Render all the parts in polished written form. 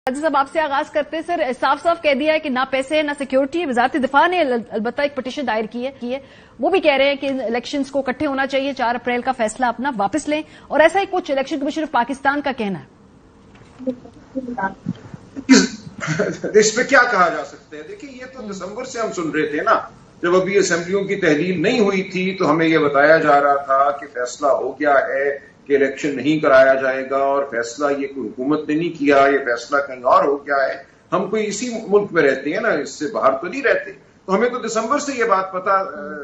راجد صاحب آپ سے آغاز کرتے ہیں. سر صاف صاف کہہ دیا ہے کہ نہ پیسے نہ سیکیورٹی ہے. وزارت دفاع نے البتہ ایک پٹیشن دائر کی ہے, وہ بھی کہہ رہے ہیں کہ الیکشنز کو اکٹھے ہونا چاہیے, 4 اپریل کا فیصلہ اپنا واپس لیں, اور ایسا ہی کچھ الیکشن کمیشن آف پاکستان کا کہنا ہے. اس پہ کیا کہا جا سکتا ہے؟ دیکھیں یہ تو دسمبر سے ہم سن رہے تھے نا, جب ابھی اسمبلیوں کی تحلیل نہیں ہوئی تھی تو ہمیں یہ بتایا جا رہا تھا کہ فیصلہ ہو گیا ہے کہ الیکشن نہیں کرایا جائے گا, اور فیصلہ یہ کوئی حکومت نے نہیں کیا, یہ فیصلہ کہیں اور ہو گیا ہے. ہم کوئی اسی ملک میں رہتے ہیں نا, اس سے باہر تو نہیں رہتے, تو ہمیں تو دسمبر سے یہ بات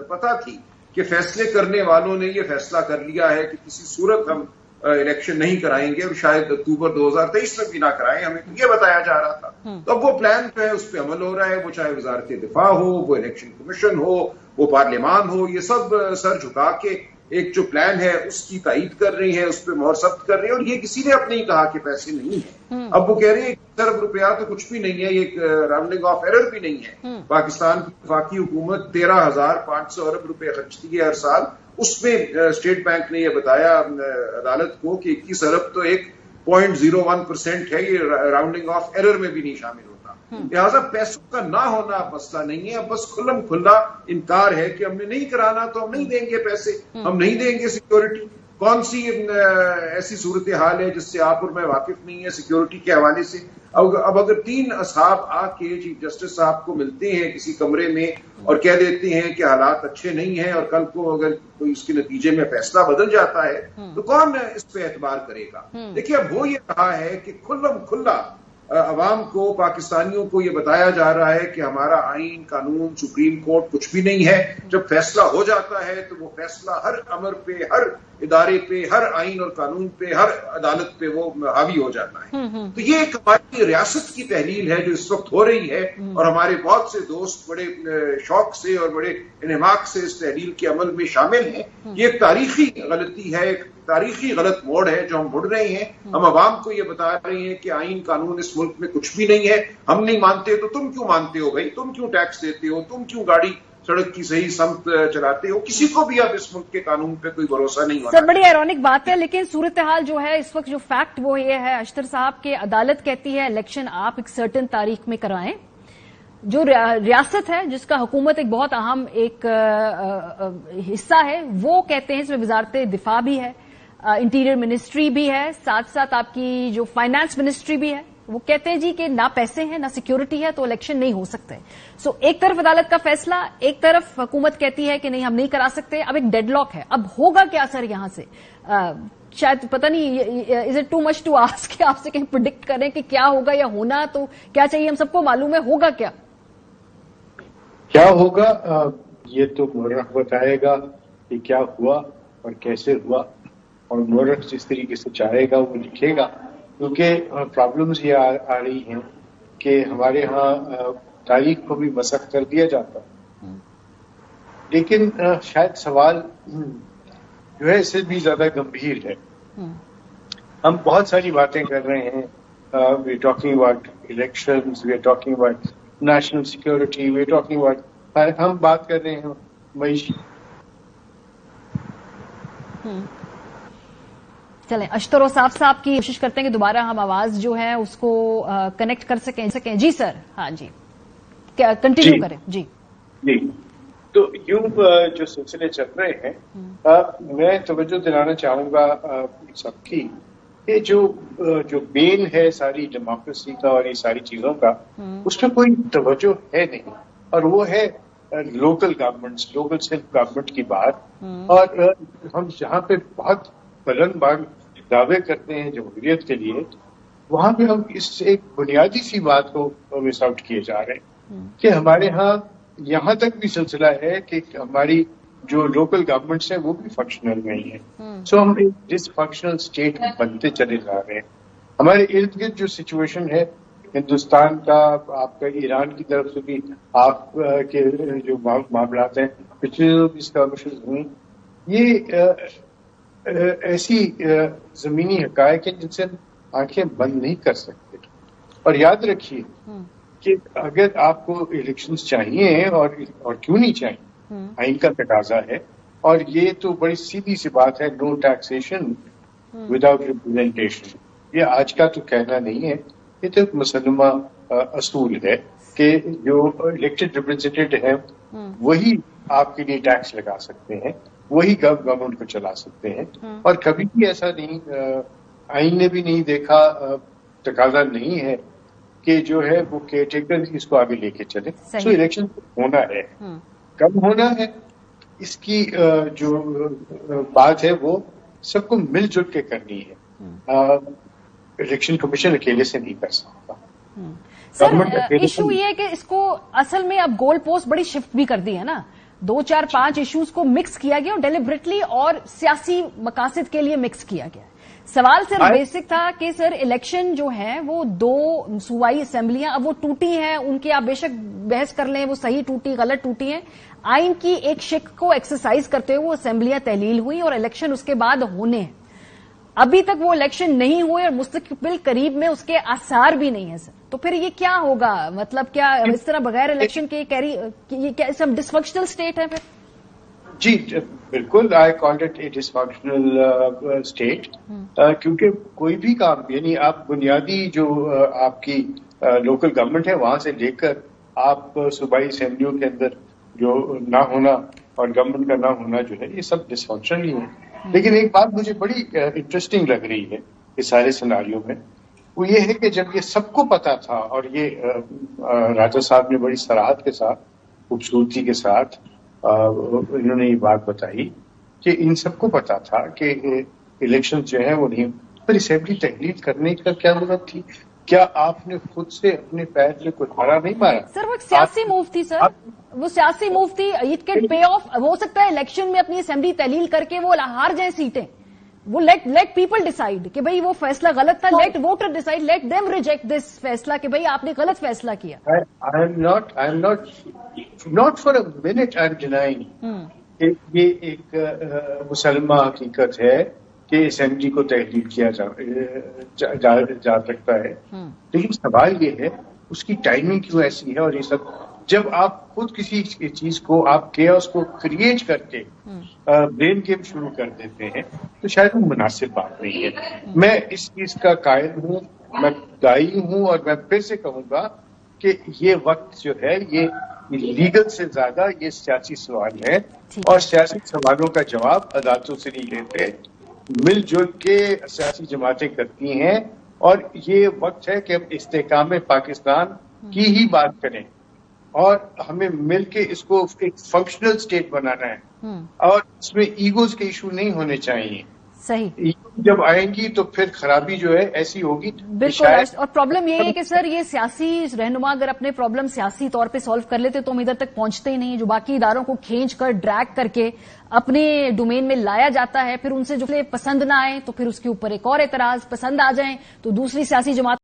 پتا تھی کہ فیصلے کرنے والوں نے یہ فیصلہ کر لیا ہے کہ کسی صورت ہم الیکشن نہیں کرائیں گے, اور شاید اکتوبر 2023 میں بھی نہ کرائیں. ہمیں تو یہ بتایا جا رہا تھا. تو اب وہ پلان جو ہے اس پہ عمل ہو رہا ہے, وہ چاہے وزارت دفاع ہو, وہ الیکشن کمیشن ہو, وہ پارلیمان ہو, یہ سب سر جھکا کے ایک جو پلان ہے اس کی تائید کر رہی ہے, اس پہ مہر ثبت کر رہی ہے. اور یہ کسی نے اب نہیں کہا کہ پیسے نہیں ہیں. اب وہ کہہ رہے ہیں 1 ارب روپیہ تو کچھ بھی نہیں ہے, یہ راؤنڈنگ آف ایرر بھی نہیں ہے. پاکستان کی وفاقی حکومت 13,500 ارب روپے خرچتی ہے ہر سال. اس میں اسٹیٹ بینک نے یہ بتایا عدالت کو کہ 21 ارب تو 1.01% ہے, یہ راؤنڈنگ آف ایرر میں بھی نہیں شامل ہوتا. لہٰذا پیسوں کا نہ ہونا مسئلہ نہیں ہے, اب بس کھلم کھلا انکار ہے کہ ہم نے نہیں کرانا تو ہم نہیں دیں گے پیسے, ہم نہیں دیں گے سیکیورٹی. کون سی ایسی صورتحال ہے جس سے آپ اور میں واقف نہیں ہے سیکیورٹی کے حوالے سے؟ اب اگر 3 اصحاب آ کے چیف جسٹس صاحب کو ملتے ہیں کسی کمرے میں اور کہہ دیتے ہیں کہ حالات اچھے نہیں ہیں, اور کل کو اگر کوئی اس کے نتیجے میں فیصلہ بدل جاتا ہے تو کون اس پہ اعتبار کرے گا؟ دیکھیے اب وہ یہ کہا ہے کہ کھلم کھلا عوام کو, پاکستانیوں کو یہ بتایا جا رہا ہے کہ ہمارا آئین, قانون, سپریم کورٹ کچھ بھی نہیں ہے. جب فیصلہ ہو جاتا ہے تو وہ فیصلہ ہر امر پہ, ہر ادارے پہ, ہر آئین اور قانون پہ, ہر عدالت پہ وہ حاوی ہو جاتا ہے. تو یہ ایک ہماری ریاست کی تحلیل ہے جو اس وقت ہو رہی ہے, اور ہمارے بہت سے دوست بڑے شوق سے اور بڑے انہماک سے اس تحلیل کے عمل میں شامل ہیں. یہ ایک تاریخی غلطی ہے, ایک تاریخی غلط موڑ ہے جو ہم مڑ رہے ہیں. ہم عوام کو یہ بتا رہے ہیں کہ آئین قانون اس ملک میں کچھ بھی نہیں ہے, ہم نہیں مانتے تو تم کیوں مانتے ہو بھائی, تم کیوں ٹیکس دیتے ہو, تم کیوں گاڑی سڑک کی صحیح سمت چلاتے ہو. کسی کو بھی اب اس ملک کے قانون پہ کوئی بھروسہ نہیں ہوتا. سر بڑی ایرونک بات ہے, لیکن صورتحال جو ہے اس وقت جو فیکٹ وہ یہ ہے اشتر صاحب کہ عدالت کہتی ہے الیکشن آپ ایک سرٹن تاریخ میں کرائیں. جو ریاست ہے جس کا حکومت ایک بہت اہم ایک حصہ ہے, وہ کہتے ہیں اس میں وزارت دفاع بھی ہے, انٹیریئر منسٹری بھی ہے, ساتھ ساتھ آپ کی جو فائنانس منسٹری بھی ہے, وہ کہتے ہیں جی کہ نہ پیسے ہیں نہ سیکیورٹی ہے تو الیکشن نہیں ہو سکتے. سو ایک طرف عدالت کا فیصلہ, ایک طرف حکومت کہتی ہے کہ نہیں ہم نہیں کرا سکتے. اب ایک ڈیڈ لاک ہے. اب ہوگا کیا سر یہاں سے؟ شاید پتہ نہیں, is it too much to ask کہ آپ سے کہیں پریڈکٹ کریں کہ کیا ہوگا, یا ہونا تو کیا چاہیے, ہم سب کو معلوم ہے ہوگا کیا ہوگا. یہ تو مورخ بتائے گا کہ کیا ہوا اور کیسے ہوا, اور مورخ جس طریقے سے چاہے گا وہ لکھے گا. کیونکہ پرابلمز یہ آ رہی ہیں کہ ہمارے ہاں تاریخ کو بھی مسخ کر دیا جاتا ہے, لیکن شاید سوال جو ہے اس سے بھی زیادہ گمبھیر ہے. ہم بہت ساری باتیں کر رہے ہیں, we talking about elections, we are talking about national security, we are talking about, ہم بات کر رہے ہیں معیشت. چلیں اشتر صاحب کی کوشش کرتے ہیں کہ دوبارہ ہم آواز جو ہے اس کو کنیکٹ کر سکیں. جی سر, ہاں جی کنٹینیو کریں. جی تو یوں جو سلسلے چل رہے ہیں, میں توجہ دلانا چاہوں گا سب کی کہ جو مین ہے ساری ڈیموکریسی کا اور یہ ساری چیزوں کا, اس میں کوئی توجہ ہے نہیں, اور وہ ہے local governments, local self government کی بات. اور ہم جہاں پہ بہت بلند باغ دعوے کرتے ہیں جمہوریت کے لیے, وہاں پہ ہم اس ایک بنیادی سی بات کو مس آؤٹ کیے جا رہے ہیں کہ ہمارے ہاں یہاں تک بھی سلسلہ ہے کہ ہماری جو لوکل گورنمنٹس ہیں وہ بھی فنکشنل نہیں ہیں. سو ہم ایک ڈس فنکشنل اسٹیٹ بنتے چلے جا رہے ہیں. ہمارے ارد گرد جو سچویشن ہے ہندوستان کا, آپ کا ایران کی طرف سے بھی آپ کے جو معاملات ہیں پچھلے جو ڈسکشن ہوئی, یہ ایسی زمینی حقائق ہیں جن سے آنکھیں بند نہیں کر سکتے. اور یاد رکھیے کہ اگر آپ کو الیکشنز چاہیے اور کیوں نہیں چاہیے, آئین کا تقاضا ہے, اور یہ تو بڑی سیدھی سی بات ہے, نو ٹیکسیشن وداؤٹ ریپرزینٹیشن. یہ آج کا تو کہنا نہیں ہے, یہ تو ایک مسلمہ اصول ہے کہ جو الیکٹڈ ریپرزینٹیٹیو ہیں وہی آپ کے لیے ٹیکس لگا سکتے ہیں, وہی گورنمنٹ کو چلا سکتے ہیں, اور کبھی بھی ایسا نہیں, آئین نے بھی نہیں دیکھا, تقاضا نہیں ہے کہ جو ہے وہ کیئر ٹیکر اس کو آگے لے کے چلے. سو الیکشن ہونا ہے, کب ہونا ہے اس کی جو بات ہے وہ سب کو مل جل کے کرنی ہے. الیکشن کمیشن اکیلے سے نہیں کر سکتا. سر ایشو یہ ہے کہ اس کو اصل میں اب گول پوسٹ بڑی شفٹ بھی کر دی ہے نا, 2 4 5 ایشوز کو مکس کیا گیا اور ڈیلیبریٹلی اور سیاسی مقاصد کے لیے مکس کیا گیا. سوال صرف بیسک تھا کہ سر الیکشن جو ہے وہ 2 صوبائی اسمبلیاں اب وہ ٹوٹی ہیں, ان کے آپ بے شک بحث کر لیں وہ صحیح ٹوٹی غلط ٹوٹی ہیں, آئین کی ایک شق کو ایکسرسائز کرتے ہوئے وہ اسمبلیاں تحلیل ہوئی اور الیکشن اس کے بعد ہونے ہیں. ابھی تک وہ الیکشن نہیں ہوئے اور مستقبل قریب میں اس کے آثار بھی نہیں ہیں سر, تو پھر یہ کیا ہوگا؟ مطلب کیا اس طرح بغیر الیکشن کے سب ڈسفنکشنل اسٹیٹ ہے پھر؟ جی بالکل, I call it a dysfunctional state, کیونکہ کوئی بھی کام یعنی آپ بنیادی جو آپ کی لوکل گورنمنٹ ہے وہاں سے لے کر آپ صوبائی اسمبلیوں کے اندر جو نہ ہونا اور گورنمنٹ کا نہ ہونا جو ہے یہ سب ڈسفنکشن ہی ہے. لیکن ایک بات مجھے بڑی انٹرسٹنگ لگ رہی ہے اس سارے سیناریو میں, وہ یہ ہے کہ جب یہ سب کو پتا تھا, اور یہ راجہ صاحب نے بڑی صراحت کے ساتھ خوبصورتی کے ساتھ انہوں نے یہ بات بتائی کہ ان سب کو پتا تھا کہ الیکشن جو ہے وہ نہیں, پر اسمبلی تحلیل کرنے کا کیا ضرورت تھی؟ کیا آپ نے خود سے اپنے پیر میں کوئی کھڑا نہیں مارا؟ سر وہ ایک سیاسی موو تھی سر, وہ سیاسی موو تھی. It can pay off. ہو سکتا ہے الیکشن میں اپنی اسمبلی تحلیل کر کے وہ ہار جائیں سیٹیں, وہ لیٹ پیپل ڈیسائیڈ کہ بھئی وہ فیصلہ غلط تھا, let voter decide, let them reject this فیصلہ کہ بھئی آپ نے غلط فیصلہ کیا. I am not for a minute I am denying کہ یہ ایک مسلمہ حقیقت ہے کہ اسمبلی کو تحلیل کیا جا سکتا ہے, لیکن سوال یہ ہے اس کی ٹائمنگ کیوں ایسی ہے. اور یہ سب جب آپ خود کسی چیز کو آپ کیوس کو کریٹ کر کے برین گیم شروع کر دیتے ہیں تو شاید وہ مناسب بات نہیں ہے. میں اس چیز کا قائل ہوں, میں دائی ہوں, اور میں پھر سے کہوں گا کہ یہ وقت جو ہے یہ لیگل سے زیادہ یہ سیاسی سوال ہے, اور سیاسی سوالوں کا جواب عدالتوں سے نہیں لیتے, مل جل کے سیاسی جماعتیں کرتی ہیں. اور یہ وقت ہے کہ ہم استحکام پاکستان کی ہی بات کریں, اور ہمیں مل کے اس کو ایک فنکشنل اسٹیٹ بنانا ہے, اور اس میں ایگوز کے ایشو نہیں ہونے چاہیے. صحیح, جب آئیں گی تو پھر خرابی جو ہے ایسی ہوگی. بالکل, اور پرابلم یہ ہے کہ سر یہ سیاسی رہنما اگر اپنے پرابلم سیاسی طور پہ سالو کر لیتے تو ہم ادھر تک پہنچتے ہی نہیں. جو باقی اداروں کو کھینچ کر ڈریگ کر کے اپنے ڈومین میں لایا جاتا ہے, پھر ان سے جو پسند نہ آئے تو پھر اس کے اوپر ایک اور اعتراض, پسند آ جائیں تو دوسری سیاسی جماعت